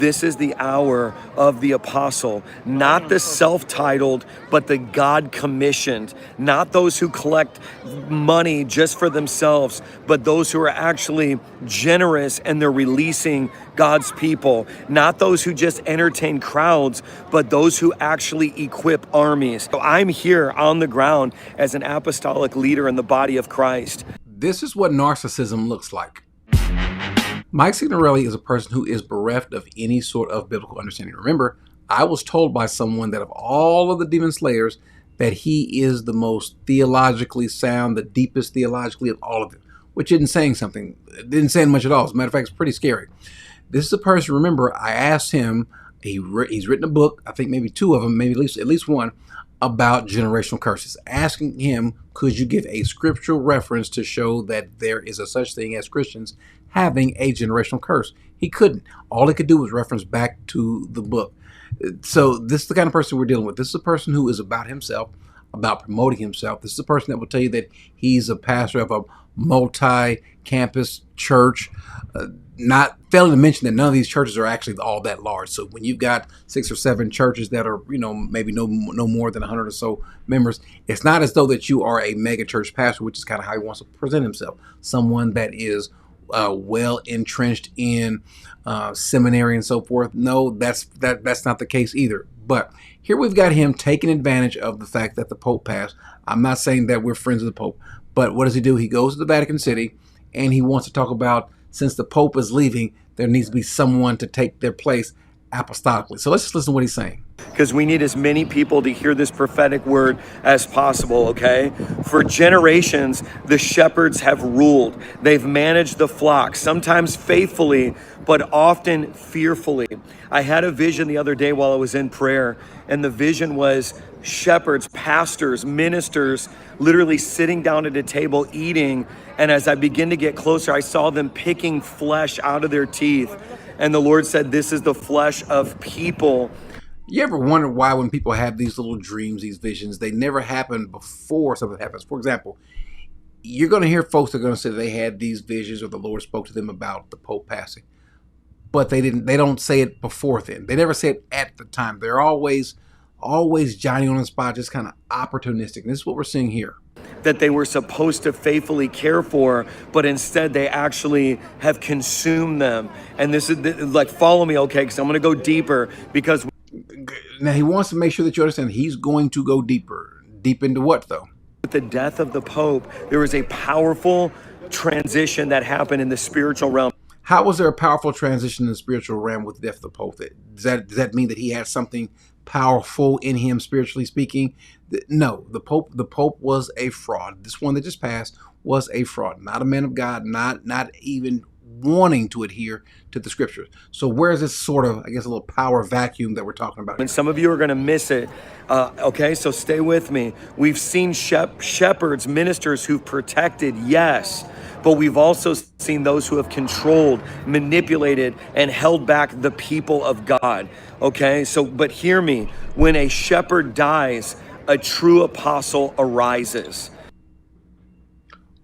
This is the hour of the apostle, not the self-titled, but the God-commissioned, not those who collect money just for themselves, but those who are actually generous and they're releasing God's people, not those who just entertain crowds, but those who actually equip armies. So I'm here on the ground as an apostolic leader in the body of Christ. This is what narcissism looks like. Mike Signorelli is a person who is bereft of any sort of biblical understanding. Remember, I was told by someone that of all of the demon slayers, that he is the most theologically sound, the deepest theologically of all of them, which isn't saying something. It didn't say much at all. As a matter of fact, it's pretty scary. This is a person, remember, I asked him, he's written a book, I think maybe two of them, maybe at least one, about generational curses. Asking him, could you give a scriptural reference to show that there is a such thing as Christians having a generational curse? He couldn't. All he could do was reference back to the book. So this is the kind of person we're dealing with. This is a person who is about himself, about promoting himself. This is a person that will tell you that he's a pastor of a multi-campus church, not failing to mention that none of these churches are actually all that large. So when you've got 6 or 7 churches that are, maybe no more than 100 or so members, it's not as though that you are a mega church pastor, which is kind of how he wants to present himself. Someone that is well entrenched in seminary and so forth. No, that's not the case either. But here we've got him taking advantage of the fact that the Pope passed. I'm not saying that we're friends of the Pope, but what does he do? He goes to the Vatican City and he wants to talk about, since the Pope is leaving, there needs to be someone to take their place apostolically. So let's just listen to what he's saying. Because we need as many people to hear this prophetic word as possible, okay? For generations, the shepherds have ruled. They've managed the flock, sometimes faithfully, but often fearfully. I had a vision the other day while I was in prayer, and the vision was shepherds, pastors, ministers, literally sitting down at a table eating, and as I begin to get closer, I saw them picking flesh out of their teeth. And the Lord said, this is the flesh of people. You ever wonder why when people have these little dreams, these visions, they never happen before something happens? For example, you're going to hear folks that are going to say they had these visions or the Lord spoke to them about the Pope passing, but they don't say it before then. They never say it at the time. They're always Johnny on the spot, just kind of opportunistic. And this is what we're seeing here. That they were supposed to faithfully care for, but instead they actually have consumed them. And this is like, follow me, okay? Because I'm going to go deeper, because now he wants to make sure that you understand he's going to go deeper. Deep into what, though? with the death of the Pope, there was a powerful transition that happened in the spiritual realm. How was there a powerful transition in the spiritual realm with the death of the Pope? Does that mean that he had something powerful in him, spiritually speaking? No, the Pope was a fraud. This one that just passed was a fraud, not a man of God, not even wanting to adhere to the scriptures. So where is this sort of, I guess, a little power vacuum that we're talking about here? And some of you are going to miss it. Okay, so stay with me. We've seen shepherds, ministers who've protected, yes, but we've also seen those who have controlled, manipulated, and held back the people of God. Okay, so, but hear me, when a shepherd dies, a true apostle arises.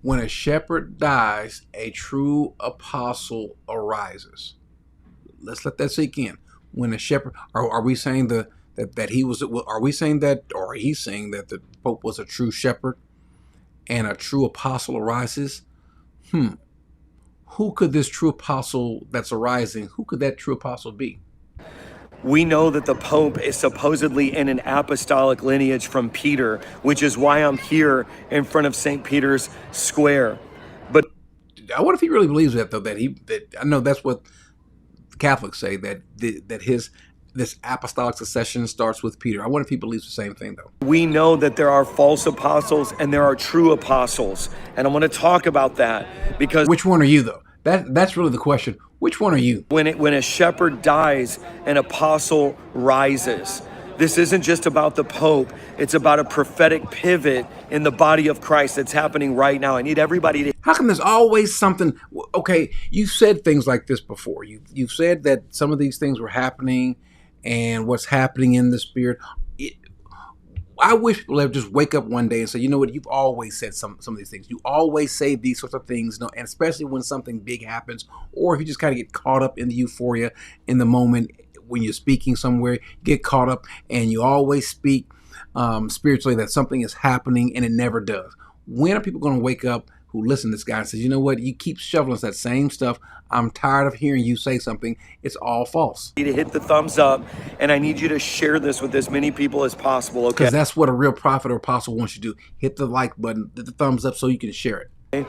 When a shepherd dies, a true apostle arises. Let's let that sink in. When a shepherd, are we saying that he was? Are we saying that, or he's saying that the Pope was a true shepherd, and a true apostle arises? Who could this true apostle that's arising? Who could that true apostle be? We know that the Pope is supposedly in an apostolic lineage from Peter, which is why I'm here in front of St. Peter's Square. But I wonder if he really believes that, though. That I know that's what Catholics say, that this apostolic succession starts with Peter. I wonder if he believes the same thing, though. we know that there are false apostles and there are true apostles, and I want to talk about that because Which one are you, though? That's really the question. Which one are you? when a shepherd dies, an apostle rises. This isn't just about the Pope. It's about a prophetic pivot in the body of Christ that's happening right now. I need everybody to How come there's always something? Okay, you've said things like this before. You've said that some of these things were happening, and what's happening in the spirit. I wish people would just wake up one day and say, you know what, you've always said some of these things. You always say these sorts of things, you know, and especially when something big happens, or if you just kind of get caught up in the euphoria in the moment when you're speaking somewhere, get caught up and you always speak spiritually that something is happening and it never does. When are people going to wake up who listen to this guy and says, you know what, you keep shoveling us that same stuff. I'm tired of hearing you say something. It's all false. To hit the thumbs up, and I need you to share this with as many people as possible, okay? Because that's what a real prophet or apostle wants you to do. Hit the like button, hit the thumbs up so you can share it.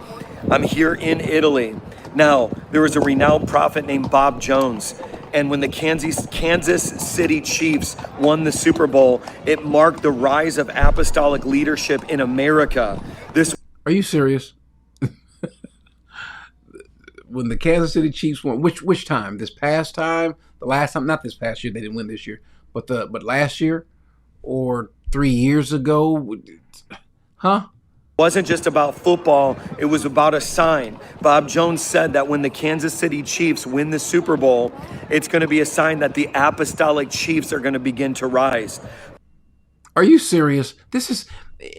I'm here in Italy. Now, there was a renowned prophet named Bob Jones, and when the Kansas City Chiefs won the Super Bowl, it marked the rise of apostolic leadership in America. Are you serious? When the Kansas City Chiefs won, which time? This past time? The last time? Not this past year. They didn't win this year, but last year or 3 years ago? Huh? Wasn't just about football, it was about a sign. Bob Jones said that when the Kansas City Chiefs win the Super Bowl, it's going to be a sign that the apostolic Chiefs are going to begin to rise. Are you serious?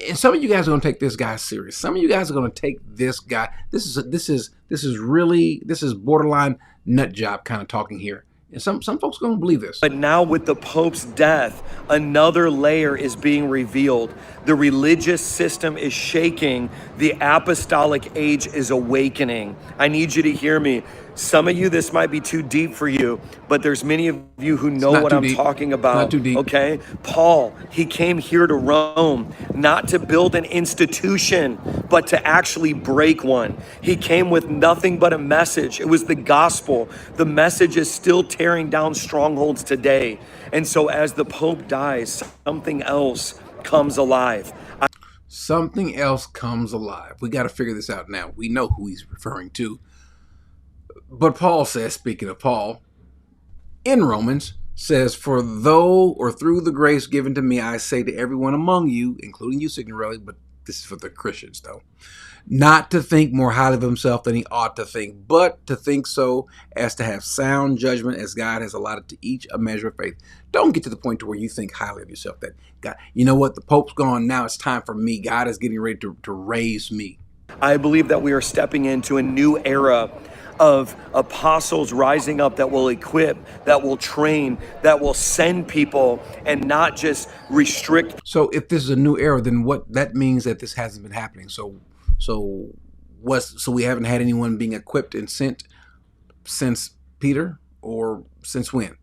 And some of you guys are going to take this guy serious. Some of you guys are going to take this guy. This is borderline nut job kind of talking here. And some folks are going to believe this. But now with the Pope's death, another layer is being revealed. The religious system is shaking. The apostolic age is awakening. I need you to hear me. Some of you, this might be too deep for you, but there's many of you who know what I'm talking about. Not too deep. Okay? Paul, he came here to Rome, not to build an institution, but to actually break one. He came with nothing but a message. It was the gospel. The message is still tearing down strongholds today. And so as the Pope dies, something else comes alive. Something else comes alive. We got to figure this out now. We know who he's referring to. But Paul says, speaking of Paul, in Romans, says, for though or through the grace given to me, I say to everyone among you, including you, Signorelli, but this is for the Christians, though, not to think more highly of himself than he ought to think, but to think so as to have sound judgment as God has allotted to each a measure of faith. Don't get to the point to where you think highly of yourself, that God, you know what, the Pope's gone, now it's time for me. God is getting ready to raise me. I believe that we are stepping into a new era of apostles rising up that will equip, that will train, that will send people and not just restrict. So if this is a new era, then what that means that this hasn't been happening. So we haven't had anyone being equipped and sent since Peter, or since when?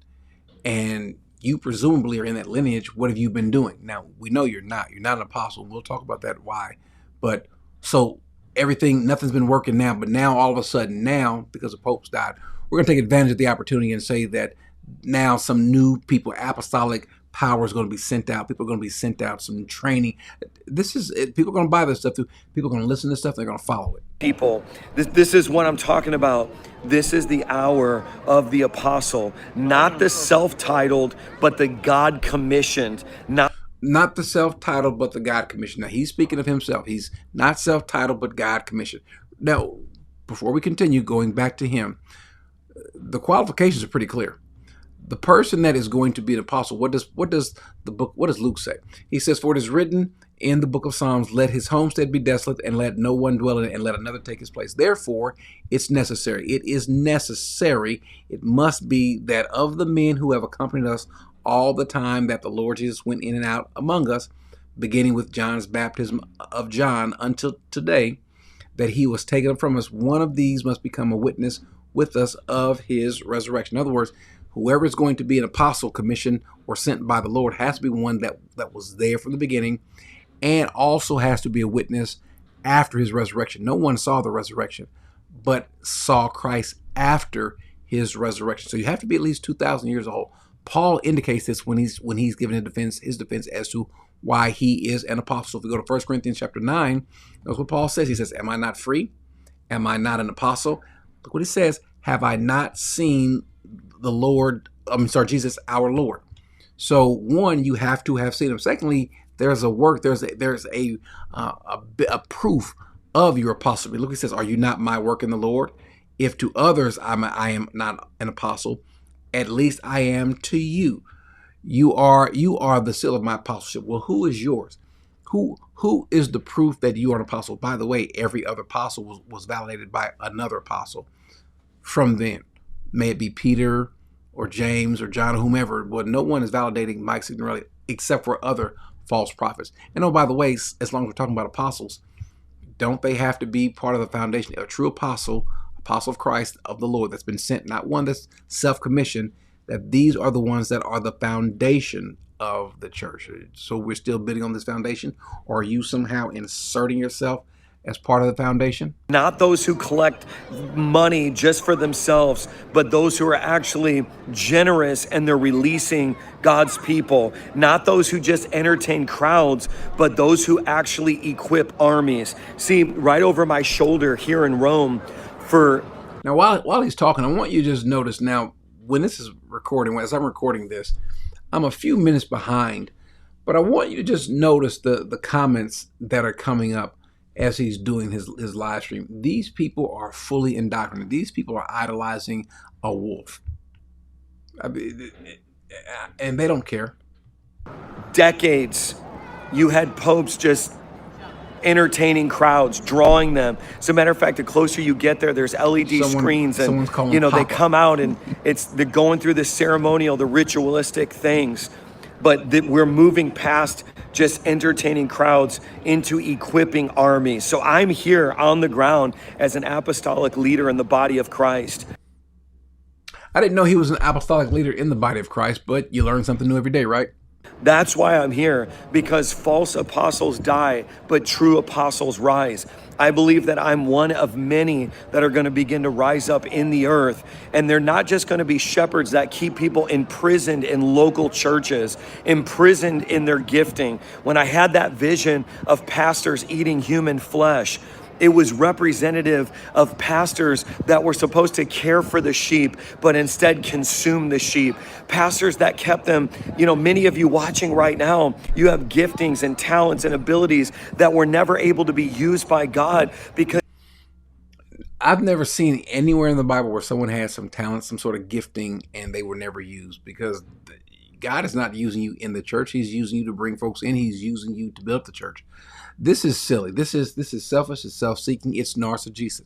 And you presumably are in that lineage. What have you been doing? Now, we know you're not an apostle. We'll talk about that why. But so nothing's been working now, but now all of a sudden now, because the Pope's died, we're going to take advantage of the opportunity and say that now some new people, apostolic power is going to be sent out. People are going to be sent out, some training. People are going to buy this stuff. People are going to listen to this stuff. They're going to follow it. People, this is what I'm talking about. This is the hour of the apostle, not the self-titled, but the God commissioned. Not the self-titled, but the God commissioned. Now, he's speaking of himself. He's not self-titled, but God commissioned. Now, before we continue, going back to him, the qualifications are pretty clear. The person that is going to be an apostle, what does Luke say? He says, for it is written in the book of Psalms, let his homestead be desolate, and let no one dwell in it, and let another take his place. Therefore, it's necessary. It is necessary. It must be that of the men who have accompanied us all the time that the Lord Jesus went in and out among us, beginning with John's baptism of John until today, that he was taken up from us, one of these must become a witness with us of his resurrection. In other words, whoever is going to be an apostle commissioned or sent by the Lord has to be one that was there from the beginning, and also has to be a witness after his resurrection. No one saw the resurrection, but saw Christ after his resurrection. So you have to be at least 2,000 years old. Paul indicates this when he's giving his defense as to why he is an apostle. If we go to 1 Corinthians chapter 9, that's what Paul says. He says, am I not free? Am I not an apostle? Look what he says. Have I not seen the Lord, Jesus, our Lord? So one, you have to have seen him. Secondly, there's a work, there's a proof of your apostleship. Look, he says, are you not my work in the Lord? If to others I am not an apostle, at least I am to you. You are the seal of my apostleship. Well, who is yours? Who is the proof that you are an apostle? By the way, every other apostle was validated by another apostle from then. May it be Peter or James or John or whomever, but no one is validating Mike Signorelli except for other false prophets. And oh, by the way, as long as we're talking about apostles, don't they have to be part of the foundation? A true apostle, apostle of Christ, of the Lord, that's been sent, not one that's self-commissioned, that these are the ones that are the foundation of the church. So we're still bidding on this foundation, or are you somehow inserting yourself as part of the foundation? Not those who collect money just for themselves, but those who are actually generous and they're releasing God's people. Not those who just entertain crowds, but those who actually equip armies. See, right over my shoulder here in Rome, Now, while he's talking, I want you to just notice now, when this is recording, as I'm recording this, I'm a few minutes behind, but I want you to just notice the comments that are coming up as he's doing his live stream. These people are fully indoctrinated. These people are idolizing a wolf. I mean, and they don't care. decades, you had popes just entertaining crowds, drawing them. As a matter of fact, the closer you get there, there's LED screens, and they come out, and they're going through the ceremonial, the ritualistic things. But we're moving past just entertaining crowds into equipping armies. So I'm here on the ground as an apostolic leader in the body of Christ. I didn't know he was an apostolic leader in the body of Christ, but you learn something new every day, right? That's why I'm here, because false apostles die, but true apostles rise. I believe that I'm one of many that are going to begin to rise up in the earth. And they're not just going to be shepherds that keep people imprisoned in local churches, imprisoned in their gifting. When I had that vision of pastors eating human flesh, it was representative of pastors that were supposed to care for the sheep, but instead consume the sheep. Pastors that kept them, many of you watching right now, you have giftings and talents and abilities that were never able to be used by God because I've never seen anywhere in the Bible where someone had some talent, some sort of gifting, and they were never used, because God is not using you in the church. He's using you to bring folks in. He's using you to build up the church. This is silly. This is selfish. It's self-seeking. It's narcissistic.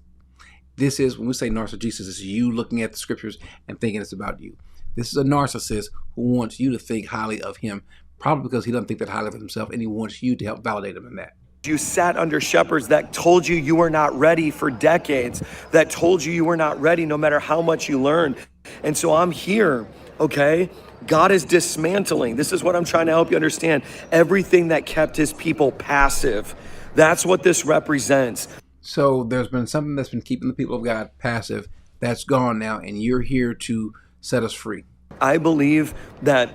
This is, when we say narcissistic, it's you looking at the scriptures and thinking it's about you. This is a narcissist who wants you to think highly of him, probably because he doesn't think that highly of himself, and he wants you to help validate him in that. you sat under shepherds that told you you were not ready for decades, that told you were not ready no matter how much you learned. And so I'm here, okay? God is dismantling. This is what I'm trying to help you understand. Everything that kept his people passive. That's what this represents. So there's been something that's been keeping the people of God passive. That's gone now, and you're here to set us free. I believe that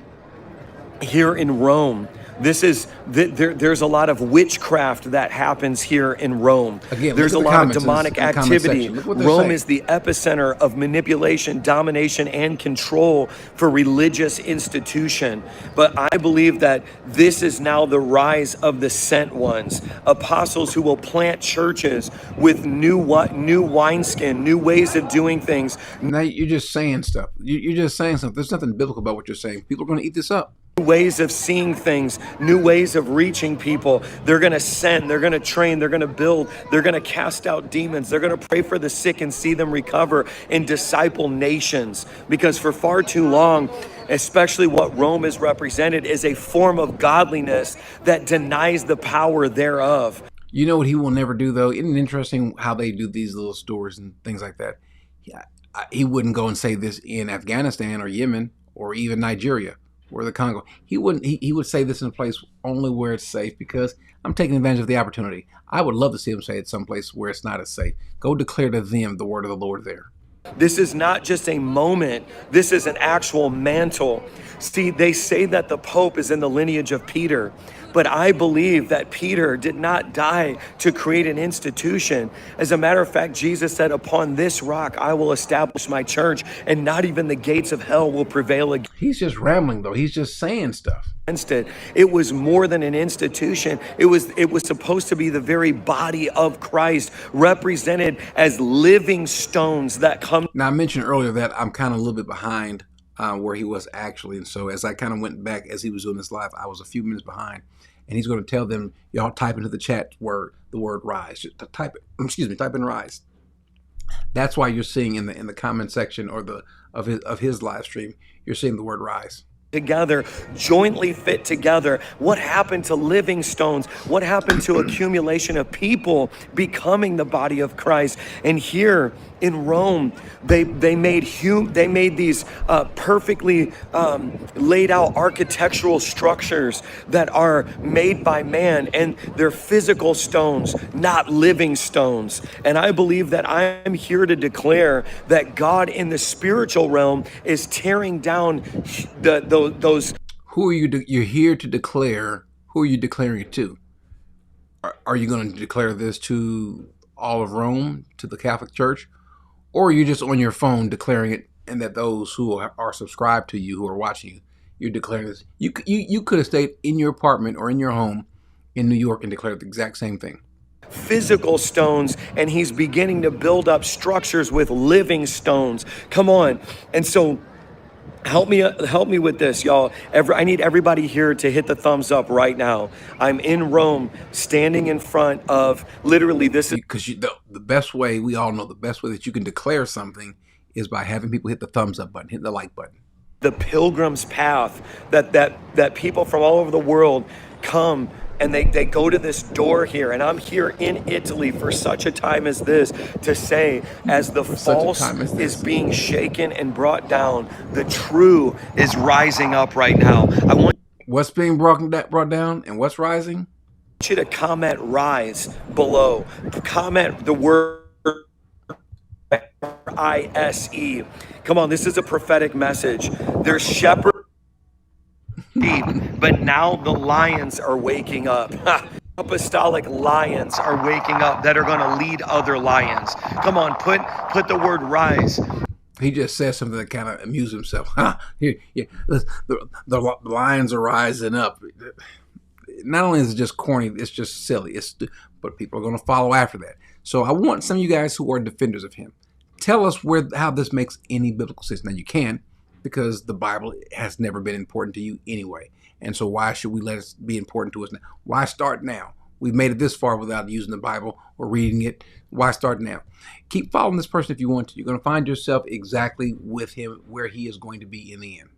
here in Rome, there's a lot of witchcraft that happens here in Rome. Again, there's a lot of demonic activity. Rome is the epicenter of manipulation, domination, and control for religious institution. But I believe that this is now the rise of the sent ones, apostles who will plant churches with new wineskin, new ways of doing things. Now you're just saying stuff. You're just saying something. There's nothing biblical about what you're saying. People are going to eat this up. New ways of seeing things, new ways of reaching people. They're going to send, they're going to train, they're going to build, they're going to cast out demons, they're going to pray for the sick and see them recover and disciple nations. Because for far too long, especially what Rome has represented, is a form of godliness that denies the power thereof. You know what he will never do, though? Isn't it interesting how they do these little stories and things like that? He wouldn't go and say this in Afghanistan or Yemen or even Nigeria or the Congo. He wouldn't. He would say this in a place only where it's safe, because I'm taking advantage of the opportunity. I would love to see him say it someplace where it's not as safe. Go declare to them the word of the Lord there. This is not just a moment. This is an actual mantle. See, they say that the Pope is in the lineage of Peter, but I believe that Peter did not die to create an institution. As a matter of fact, Jesus said, upon this rock, I will establish my church, and not even the gates of hell will prevail against. He's just rambling, though. He's just saying stuff. It was more than an institution. It was supposed to be the very body of Christ, represented as living stones that come. Now, I mentioned earlier that I'm kind of a little bit behind where he was actually. And so as I kind of went back as he was doing this live, I was a few minutes behind. And he's going to tell them, y'all type into the chat the word rise. Just type it. Excuse me. Type in rise. That's why you're seeing in the comment section or of his live stream, you're seeing the word rise. Together, jointly fit together. What happened to living stones? What happened to accumulation of people becoming the body of Christ? And here in Rome, they made these perfectly laid out architectural structures that are made by man, and they're physical stones, not living stones. And I believe that I'm here to declare that God in the spiritual realm is tearing down those. Who are you? You're here to declare. Who are you declaring it to? Are you going to declare this to all of Rome, to the Catholic Church, or are you just on your phone declaring it, and that those who are subscribed to you, who are watching you, you're declaring this? You could have stayed in your apartment or in your home in New York and declared the exact same thing. Physical stones, and he's beginning to build up structures with living stones. Come on. And so help me with this, y'all. I need everybody here to hit the thumbs up right now. I'm in Rome, standing in front of, literally, this is because the best way, we all know the best way that you can declare something is by having people hit the thumbs up button, hit the like button. the pilgrim's path that people from all over the world come and they go to this door here. And I'm here in Italy for such a time as this to say, as the false is being shaken and brought down, the true is rising up right now. I want what's being brought down and what's rising? you to comment rise below. Comment the word ISE. Come on, this is a prophetic message. There's shepherd sheep, but now the lions are waking up. Apostolic lions are waking up that are going to lead other lions. Come on, put the word rise. He just said something that kind of amused himself. Here, yeah, the lions are rising up. Not only is it just corny, it's just silly. But people are going to follow after that. So I want some of you guys who are defenders of him, tell us how this makes any biblical sense. Now you can, because the Bible has never been important to you anyway. And so why should we let it be important to us now? Why start now? We've made it this far without using the Bible or reading it. Why start now? Keep following this person if you want to. You're going to find yourself exactly with him where he is going to be in the end.